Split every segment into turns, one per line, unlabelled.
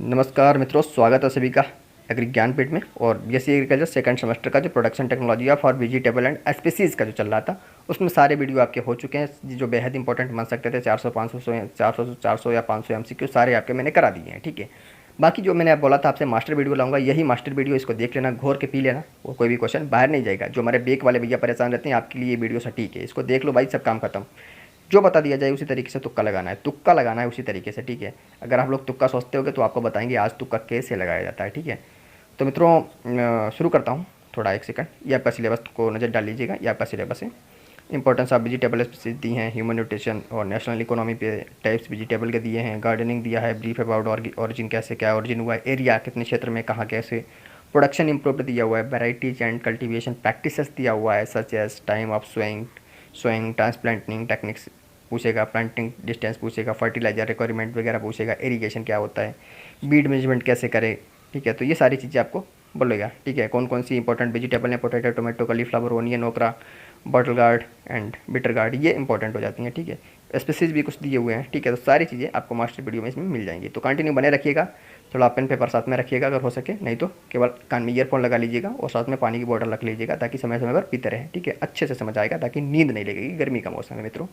नमस्कार मित्रों, स्वागत है सभी का एग्री ज्ञानपीठ में। और बीएससी एग्रीकल्चर सेकंड सेमेस्टर का जो प्रोडक्शन टेक्नोलॉजी या फॉर वेजिटेबल एंड स्पीसीज़ का जो चल रहा था, उसमें सारे वीडियो आपके हो चुके हैं जो बेहद इंपॉर्टेंट बन सकते थे। 400 या 500 एमसीक्यू सारे आपके मैंने करा दिए हैं। ठीक है, बाकी जो मैंने बोला था आपसे मास्टर वीडियो लाऊंगा, यही मास्टर वीडियो, इसको देख लेना, घोर के पी लेना, वो कोई भी क्वेश्चन बाहर नहीं जाएगा। जो हमारे बेक वाले भैया परेशान रहते हैं, आपके लिए ये वीडियो सटीक है, इसको देख लो भाई, सब काम खत्म। जो बता दिया जाए उसी तरीके से तुक्का लगाना है, तुक्का लगाना है उसी तरीके से। ठीक है, अगर आप लोग तुक्का सोचते होगे तो आपको बताएंगे आज तुक्का कैसे लगाया जाता है। ठीक है, तो मित्रों शुरू करता हूँ। थोड़ा एक सेकंड, ये आपका सिलेबस को नज़र डाल लीजिएगा, ये आपका सिलेबस है। इंपॉर्टेंस ऑफ वेजिटेबल स्पीसीज दी हैं, ह्यूमन न्यूट्रिशन और नेशनल इकोनॉमी पे टाइप्स वेजिटेबल के दिए हैं, गार्डनिंग दिया है, ब्रीफ अबाउट ऑरिजिन, कैसे क्या ऑरिजिन हुआ है, एरिया कितने क्षेत्र में कहाँ कैसे, प्रोडक्शन इम्प्रूव्ड दिया हुआ है, वेराइटीज एंड कल्टीवेशन प्रैक्टिसेस दिया हुआ है, such as time of sowing transplanting techniques पूछेगा, प्लांटिंग डिस्टेंस पूछेगा, फर्टिलाइजर रिक्वायरमेंट वगैरह पूछेगा, इरिगेशन क्या होता है, बीड मैनेजमेंट कैसे करें। ठीक है, तो ये सारी चीज़ें आपको बोलेगा। ठीक है, कौन कौन सी इंपॉर्टेंट वेजिटेबल है, पोटैटो, टोमेटो, कलीफ्लावर, ओनियन, ओकरा, bottle gourd and bitter gourd, ये इंपॉर्टेंट हो जाती हैं। ठीक है, स्पेसिस भी कुछ दिए हुए हैं। ठीक है, तो सारी चीज़ें आपको मास्टर वीडियो में इसमें मिल जाएंगी, तो कंटिन्यू बने रखिएगा। थोड़ा पेन पेपर साथ में रखिएगा अगर हो सके, नहीं तो केवल कान में ईयरफोन लगा लीजिएगा और साथ में पानी की बोतल रख लीजिएगा, ताकि समय समय पर पीते रहें। ठीक है, अच्छे से समझ आएगा, ताकि नींद नहीं लगेगी, गर्मी का मौसम है मित्रों।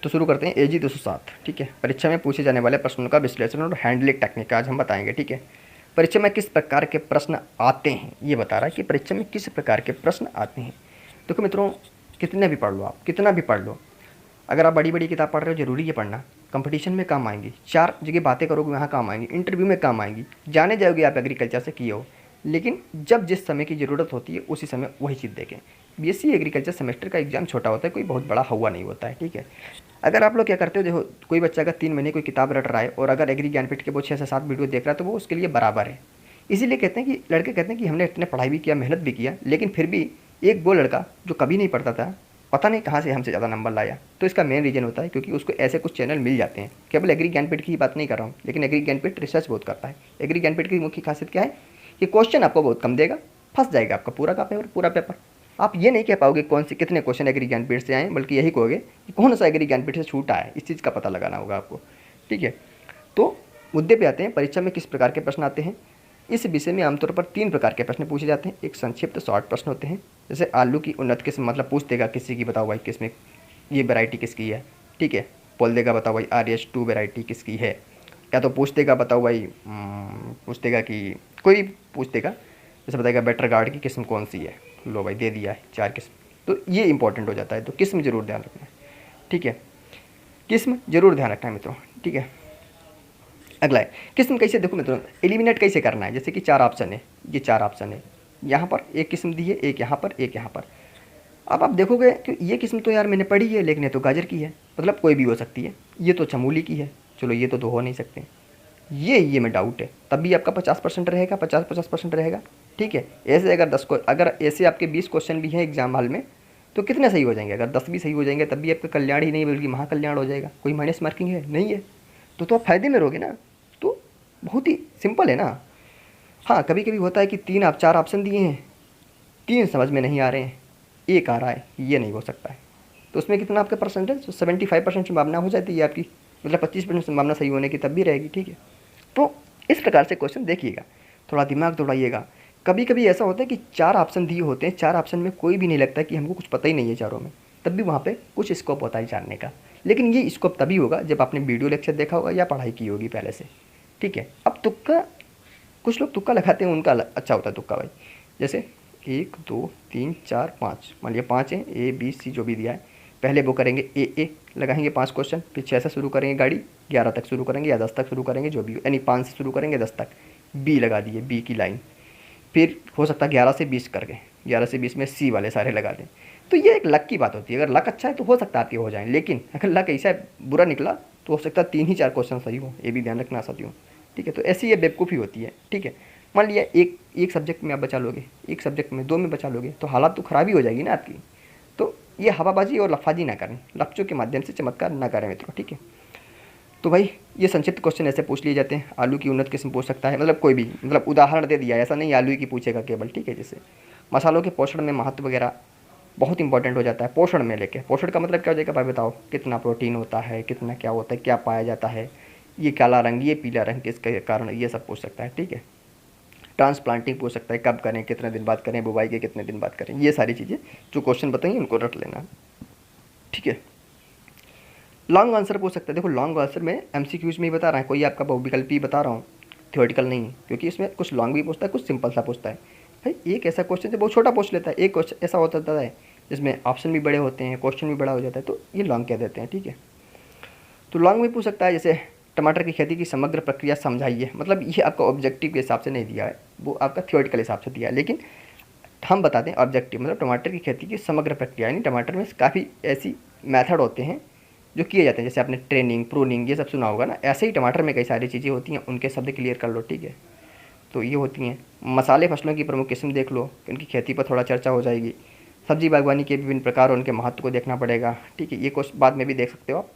तो शुरू करते हैं। एजी 207। ठीक है, परीक्षा में पूछे जाने वाले प्रश्नों का विश्लेषण और हैंडलिंग टेक्निक आज हम बताएंगे। ठीक है, परीक्षा में किस प्रकार के प्रश्न आते हैं, ये बता रहा है कि परीक्षा में किस प्रकार के प्रश्न आते हैं। देखो मित्रों, कितने भी पढ़ लो, आप कितना भी पढ़ लो, अगर आप बड़ी बड़ी किताब पढ़ रहे हो, जरूरी है पढ़ना, कंपटीशन में काम आएंगी, 4 जगह बातें करोगे वहाँ काम आएंगी, इंटरव्यू में काम आएंगी, जाने जाओगे आप एग्रीकल्चर से किए हो, लेकिन जब जिस समय की ज़रूरत होती है उसी समय वही चीज़ देखें। बीएससी एग्रीकल्चर सेमेस्टर का एग्जाम छोटा होता है, कोई बहुत बड़ा हुआ नहीं होता है। ठीक है, अगर आप लोग क्या करते हो, देखो कोई बच्चा अगर 3 महीने कोई किताब रट रहा है और अगर एग्री ज्ञानपीठ के वो 6 से 7 वीडियो देख रहा है, तो वो उसके लिए बराबर है। इसीलिए कहते हैं कि लड़के कहते हैं कि हमने इतने पढ़ाई भी किया, मेहनत भी किया, लेकिन फिर भी एक वो लड़का जो कभी नहीं पढ़ता था, पता नहीं कहाँ से हमसे ज़्यादा नंबर लाया। तो इसका मेन रीज़न होता है क्योंकि उसको ऐसे कुछ चैनल मिल जाते हैं। केवल एग्री ज्ञानपीठ की बात नहीं कर रहा हूँ, लेकिन एग्री ज्ञानपीठ रिसर्च बहुत करता है। एग्री ज्ञानपीठ की मुख्य खासियत क्या है कि क्वेश्चन आपको बहुत कम देगा, फंस जाएगा आपका पूरा का पूरा पेपर। आप ये नहीं कह पाओगे कौन से कितने क्वेश्चन एग्री ज्ञानपीठ से आए, बल्कि यही कहोगे कि कौन सा एग्री ज्ञानपीठ से छूटा है, इस चीज़ का पता लगाना होगा आपको। ठीक है, तो मुद्दे पे आते हैं, परीक्षा में किस प्रकार के प्रश्न आते हैं। इस विषय में आमतौर पर 3 प्रकार के प्रश्न पूछे जाते हैं। एक संक्षिप्त शॉर्ट प्रश्न होते हैं, जैसे आलू की उन्नत किस्म, मतलब पूछ देगा किसी की, बताओ भाई किसमें ये वैरायटी किसकी है। ठीक है, बोल देगा बताओ भाई RH2 वैरायटी किसकी है, या तो पूछ देगा बताओ भाई पूछ देगा कि कोई पूछ देगा, जैसे बताएगा बेटर गार्ड की किस्म कौन सी है, लो भाई दे दिया है 4 किस्म। तो ये इंपॉर्टेंट हो जाता है, तो किस्म जरूर ध्यान रखना है। ठीक है, किस्म जरूर ध्यान रखना है मित्रों। ठीक है, अगला है किस्म कैसे, देखो मित्रों एलिमिनेट कैसे करना है। जैसे कि 4 ऑप्शन है, ये 4 ऑप्शन है, यहाँ पर एक किस्म दी है, एक यहाँ पर, एक यहाँ पर। अब आप देखोगे कि ये किस्म तो यार मैंने पढ़ी है, लेकिन ये तो गाजर की है, मतलब कोई भी हो सकती है। ये तो चमूली की है, चलो ये तो 2 हो नहीं सकते। ये में डाउट है, तब भी आपका 50% रहेगा, 50-50% रहेगा। ठीक है, ऐसे अगर 10 को, अगर ऐसे आपके 20 क्वेश्चन भी हैं एग्जाम हॉल में, तो कितने सही हो जाएंगे। अगर 10 भी सही हो जाएंगे तब भी आपका कल्याण ही नहीं बल्कि महाकल्याण हो जाएगा। कोई माइनस मार्किंग है नहीं है, तो आप फायदे में रहोगे ना। तो बहुत ही सिंपल है ना। हाँ, कभी कभी होता है कि 3 आप 4 ऑप्शन दिए हैं, 3 समझ में नहीं आ रहे हैं, एक आ रहा है, ये नहीं हो सकता है। तो उसमें कितना आपका परसेंटेज, 75% संभावना हो जाती है आपकी, मतलब 25% संभावना सही होने की तब भी रहेगी। ठीक है, तो इस प्रकार से क्वेश्चन देखिएगा, थोड़ा दिमाग दौड़ाइएगा। कभी कभी ऐसा होता है कि 4 ऑप्शन दिए होते हैं, 4 ऑप्शन में कोई भी नहीं लगता कि हमको कुछ पता ही नहीं है चारों में, तब भी वहाँ पे कुछ स्कोप होता है जानने का। लेकिन ये स्कोप तभी होगा जब आपने वीडियो लेक्चर देखा होगा या पढ़ाई की होगी पहले से। ठीक है, अब तुक्का, कुछ लोग तुक्का लगाते हैं, उनका अच्छा होता है तुक्का भाई। जैसे 1 2 3 4 5, मान लिया 5 है, A B C जो भी दिया है, पहले वो करेंगे ए लगाएंगे 5 क्वेश्चन, फिर 6 से शुरू करेंगे गाड़ी, 11 तक शुरू करेंगे या 10 तक शुरू करेंगे, जो भी हो, यानी 5 से शुरू करेंगे 10 तक। बी लगा दिए, बी की लाइन, फिर हो सकता है 11 से 20 कर गए, 11 से 20 में सी वाले सारे लगा दें। तो ये एक लक की बात होती है, अगर लक अच्छा है तो हो सकता है आपके हो जाए, लेकिन अगर लक ऐसा बुरा निकला तो हो सकता है 3 ही 4 क्वेश्चन सही हो, ये भी ध्यान रखना साथियों। ठीक है, तो ऐसी ये बेवकूफ़ी होती है। ठीक है, मान लिया एक सब्जेक्ट में आप बचा लोगे, एक सब्जेक्ट में 2 में बचा लोगे, तो हालात तो ख़राब ही हो जाएगी ना आपकी। तो ये हवाबाजी और लफाजी ना करें, लफ्ज़ों के माध्यम से चमत्कार ना करें मित्रों। ठीक है, तो भाई ये संक्षिप्त क्वेश्चन ऐसे पूछ लिए जाते हैं। आलू की उन्नत किस्म पूछ सकता है, मतलब कोई भी, मतलब उदाहरण दे दिया, ऐसा नहीं आलू की पूछेगा केवल। ठीक है, जैसे मसालों के पोषण में महत्व वगैरह बहुत इंपॉर्टेंट हो जाता है। पोषण में लेके, पोषण का मतलब क्या हो जाएगा भाई, बताओ कितना प्रोटीन होता है, कितना क्या होता है, क्या पाया जाता है, ये काला रंग, ये पीला रंग किसके कारण, ये सब पूछ सकता है, ठीक है। ट्रांसप्लांटिंग पूछ सकता है, कब करें, कितने दिन बाद करें, बुवाई के कितने दिन बाद करें, ये सारी चीज़ें जो क्वेश्चन बताइए उनको रट लेना, ठीक है। लॉन्ग आंसर पूछ सकता है। देखो लॉन्ग आंसर में एमसीक्यूज में ही बता रहा है, कोई आपका बहुविकल्पी ही बता रहा हूँ, थ्योरेटिकल नहीं है, क्योंकि इसमें कुछ लॉन्ग भी पूछता है, कुछ सिंपल सा पूछता है। भाई एक ऐसा क्वेश्चन जो बहुत छोटा पूछ लेता है, एक क्वेश्चन ऐसा होता है जिसमें ऑप्शन भी बड़े होते हैं, क्वेश्चन भी बड़ा हो जाता है, तो ये लॉन्ग कह देते हैं, ठीक है। तो लॉन्ग में पूछ सकता है, जैसे टमाटर की खेती की समग्र प्रक्रिया समझाइए, मतलब ये आपका ऑब्जेक्टिव के हिसाब से नहीं दिया है, वो आपका थ्योरेटिकल हिसाब से दिया है, लेकिन हम बताते हैं ऑब्जेक्टिव मतलब टमाटर की खेती की समग्र प्रक्रिया, यानी टमाटर में काफ़ी ऐसी मेथड होते हैं जो किए जाते हैं, जैसे आपने ट्रेनिंग, प्रूनिंग, ये सब सुना होगा ना, ऐसे ही टमाटर में कई सारी चीज़ें होती हैं, उनके शब्द क्लियर कर लो, ठीक है। तो ये होती हैं। मसाले फसलों की प्रमुख किस्म देख लो, उनकी खेती पर थोड़ा चर्चा हो जाएगी। सब्जी बागवानी के विभिन्न प्रकार और उनके महत्व को देखना पड़ेगा, ठीक है। ये क्वेश्चन बाद में भी देख सकते हो आप,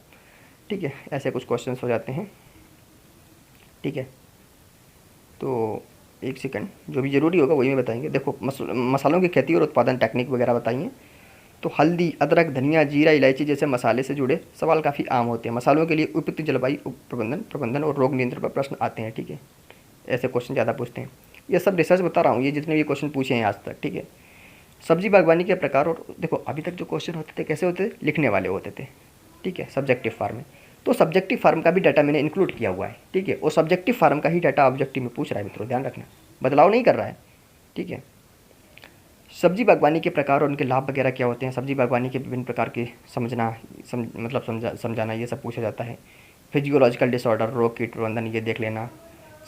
ठीक है। ऐसे कुछ क्वेश्चन हो जाते हैं, ठीक है। तो एक सेकंड, जो भी ज़रूरी होगा वही में बताएंगे। देखो मसालों की खेती और उत्पादन टेक्निक वगैरह बताइए। तो हल्दी, अदरक, धनिया, जीरा, इलायची जैसे मसाले से जुड़े सवाल काफ़ी आम होते हैं। मसालों के लिए उपयुक्त जलवायु प्रबंधन और रोग नियंत्रण पर प्रश्न आते हैं, ठीक है। ऐसे क्वेश्चन ज़्यादा पूछते हैं। ये सब रिसर्च बता रहा हूँ, ये जितने भी क्वेश्चन पूछे हैं आज तक, ठीक है। सब्जी बागवानी के प्रकार, और देखो अभी तक जो क्वेश्चन होते थे कैसे होते थे, लिखने वाले होते थे, ठीक है, सब्जेक्टिव फार्म में। तो सब्जेक्टिव फार्म का भी डाटा मैंने इंक्लूड किया हुआ है, ठीक है। और सब्जेक्टिव फार्म का ही डाटा ऑब्जेक्टिव में पूछ रहा है मित्रों, ध्यान रखना, बदलाव नहीं कर रहा है, ठीक है। सब्जी बागवानी के प्रकार और उनके लाभ वगैरह क्या होते हैं, सब्जी बागवानी के विभिन्न प्रकार के समझाना, ये सब पूछा जाता है। फिजियोलॉजिकल डिसऑर्डर, रोग कीट प्रबंधन, ये देख लेना।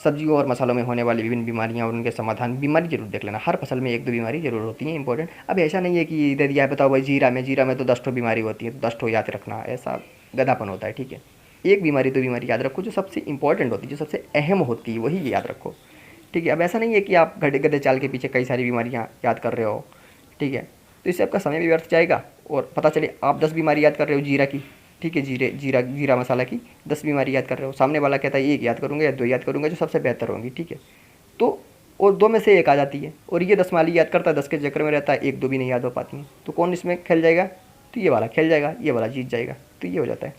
सब्जियों और मसालों में होने वाली विभिन्न बीमारियां और उनके समाधान, बीमारी जरूर देख लेना, हर फसल में एक दो बीमारी जरूर होती है इंपॉर्टेंट। अब ऐसा नहीं है कि दे दिया है बताओ भाई जीरा में तो 10 ठो बीमारी होती है, तो 10 ठो याद रखना, ऐसा गधापन होता है, ठीक है। एक बीमारी दो बीमारी याद रखो, जो सबसे इंपॉर्टेंट होती है, जो सबसे अहम होती है, वही याद रखो, ठीक है। अब ऐसा नहीं है कि आप गधे गधे चाल के पीछे कई सारी बीमारियाँ याद कर रहे हो, ठीक है। तो इससे आपका समय भी व्यर्थ जाएगा, और पता चले आप 10 बीमारी याद कर रहे हो जीरा की, ठीक है, जीरा मसाला की 10 बीमारी याद कर रहे हो, सामने वाला कहता है एक याद करूँगा या 2 याद करूँगा जो सबसे बेहतर होंगी, ठीक है। तो और 2 में से 1 आ जाती है, और ये 10 वाली याद करता है, 10 के चक्कर में रहता है, 1 2 भी नहीं याद हो पाती हैं, तो कौन इसमें खेल जाएगा, तो ये वाला खेल जाएगा, ये वाला जीत जाएगा, तो ये हो जाता है,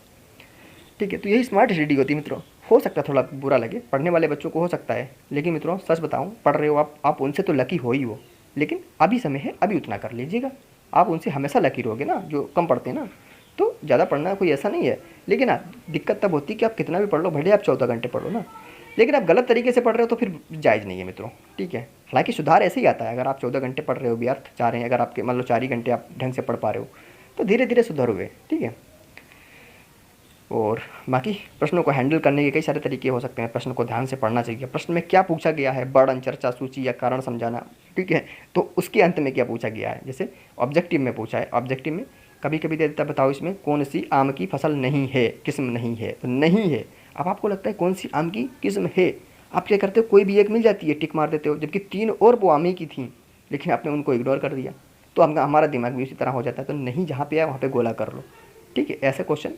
ठीक है। तो यही स्मार्ट स्टडी होती है मित्रों। हो सकता है थोड़ा बुरा लगे पढ़ने वाले बच्चों को, हो सकता है, लेकिन मित्रों सच बताऊँ, पढ़ रहे हो आप उनसे तो लकी हो ही हो, लेकिन अभी समय है, अभी उतना कर लीजिएगा। आप उनसे हमेशा लकी रहोगे ना, जो कम पढ़ते हैं ना, तो ज़्यादा पढ़ना कोई ऐसा नहीं है, लेकिन हाँ दिक्कत तब होती है कि आप कितना भी पढ़ लो, भले आप 14 घंटे पढ़ लो ना, लेकिन आप गलत तरीके से पढ़ रहे हो तो फिर जायज़ नहीं है मित्रों, ठीक है। हालांकि सुधार ऐसे ही आता है, अगर आप 14 घंटे पढ़ रहे हो, व्यर्थ जा रहे हैं, अगर आपके मान लो 4 ही घंटे आप ढंग से पढ़ पा रहे हो, तो धीरे धीरे सुधरोगे, ठीक है। और बाकी प्रश्नों को हैंडल करने के कई सारे तरीके हो सकते हैं। प्रश्न को ध्यान से पढ़ना चाहिए, प्रश्न में क्या पूछा गया है, वर्णन, चर्चा, सूची या कारण समझाना, ठीक है। तो उसके अंत में क्या पूछा गया है, जैसे ऑब्जेक्टिव में पूछा है, ऑब्जेक्टिव में कभी कभी दे देता है, बताओ इसमें कौन सी आम की फसल नहीं है, किस्म नहीं है, तो नहीं है। अब आपको लगता है कौन सी आम की किस्म है, आप क्या करते हो, कोई भी एक मिल जाती है, टिक मार देते हो, जबकि 3 और वो आम ही की थी, लेकिन आपने उनको इग्नोर कर दिया, तो हमारा दिमाग भी उसी तरह हो जाता है। तो नहीं जहाँ पे आए वहाँ पे गोला कर लो, ठीक है। ऐसे क्वेश्चन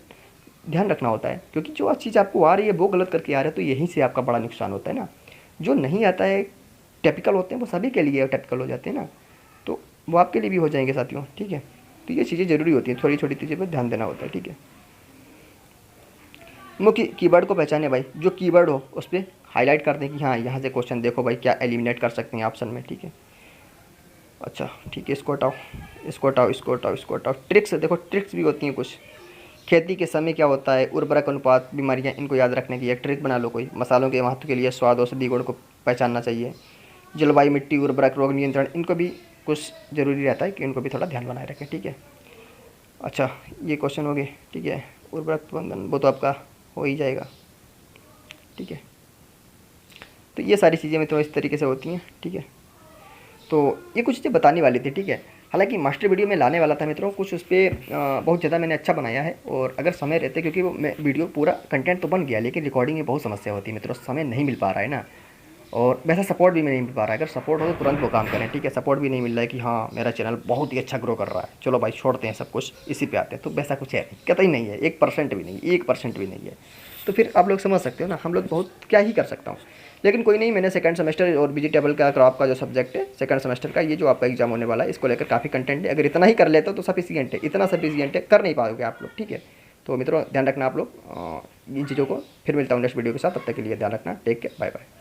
ध्यान रखना होता है, क्योंकि जो चीज़ आपको आ रही है वो गलत करके आ रहे हो, तो यहीं से आपका बड़ा नुकसान होता है ना। जो नहीं आता है, टिपिकल होते हैं, वो सभी के लिए टिपिकल हो जाते हैं ना, तो वो आपके लिए भी हो जाएंगे साथियों, ठीक है। तो ये चीज़ें ज़रूरी होती हैं, थोड़ी छोटी चीज़ें पर ध्यान देना होता है, ठीक है। मुख्य कीवर्ड को पहचाने भाई, जो कीवर्ड हो उस पर हाईलाइट कर दें कि हाँ यहाँ से क्वेश्चन देखो भाई क्या एलिमिनेट कर सकते हैं ऑप्शन में, ठीक है। अच्छा ठीक है, इसको हटाओ, इसको हटाओ, इसको हटाओ, इसको हटाओ। ट्रिक्स देखो, ट्रिक्स भी होती हैं कुछ। खेती के समय क्या होता है, उर्वरक अनुपात, बीमारियां, इनको याद रखने की एक ट्रिक बना लो कोई। मसालों के महत्व के लिए स्वाद, औषधि गुण को पहचानना चाहिए। जलवायु, मिट्टी, उर्वरक, रोग नियंत्रण, इनको भी कुछ ज़रूरी रहता है कि इनको भी थोड़ा ध्यान बनाए रखें, ठीक है। अच्छा ये क्वेश्चन हो गए, ठीक है। उर्वरक प्रबंधन वो तो आपका हो ही जाएगा, ठीक है। तो ये सारी चीज़ें मित्रों इस तरीके से होती हैं, ठीक है। तो ये कुछ चीज़ें बताने वाली थी, ठीक है। हालांकि मास्टर वीडियो में लाने वाला था मित्रों, कुछ उस पर बहुत ज़्यादा मैंने अच्छा बनाया है, और अगर समय रहते, क्योंकि वो मैं वीडियो पूरा कंटेंट तो बन गया, लेकिन रिकॉर्डिंग में बहुत समस्या होती है मित्रों, समय नहीं मिल पा रहा है ना, और वैसा सपोर्ट भी नहीं मिल पा रहा है। अगर सपोर्ट हो तो तुरंत वो काम करें, ठीक है। सपोर्ट भी नहीं मिल रहा है कि हाँ मेरा चैनल बहुत ही अच्छा ग्रो कर रहा है, चलो भाई छोड़ते हैं सब कुछ, इसी पे आते हैं, तो वैसा कुछ है नहीं, कहता ही नहीं है, 1% भी नहीं, 1% भी नहीं है। तो फिर आप लोग समझ सकते हो ना, हम लोग बहुत क्या ही कर सकता हूँ। लेकिन कोई नहीं, मैंने सेकंड सेमेस्टर और वेजिटेबल का क्रॉप का जो सब्जेक्ट है सेकंड सेमेस्टर का, ये जो आपका एग्जाम होने वाला है, इसको लेकर काफ़ी कंटेंट है। अगर इतना ही कर लेते हो तो सफिशिएंट है, इतना सफिशिएंट है, कर नहीं पाओगे आप लोग, ठीक है। तो मित्रों ध्यान रखना आप लोग इन चीज़ों को। फिर मिलता हूँ नेक्स्ट वीडियो के साथ, तब तक के लिए ध्यान रखना। Take care, bye bye.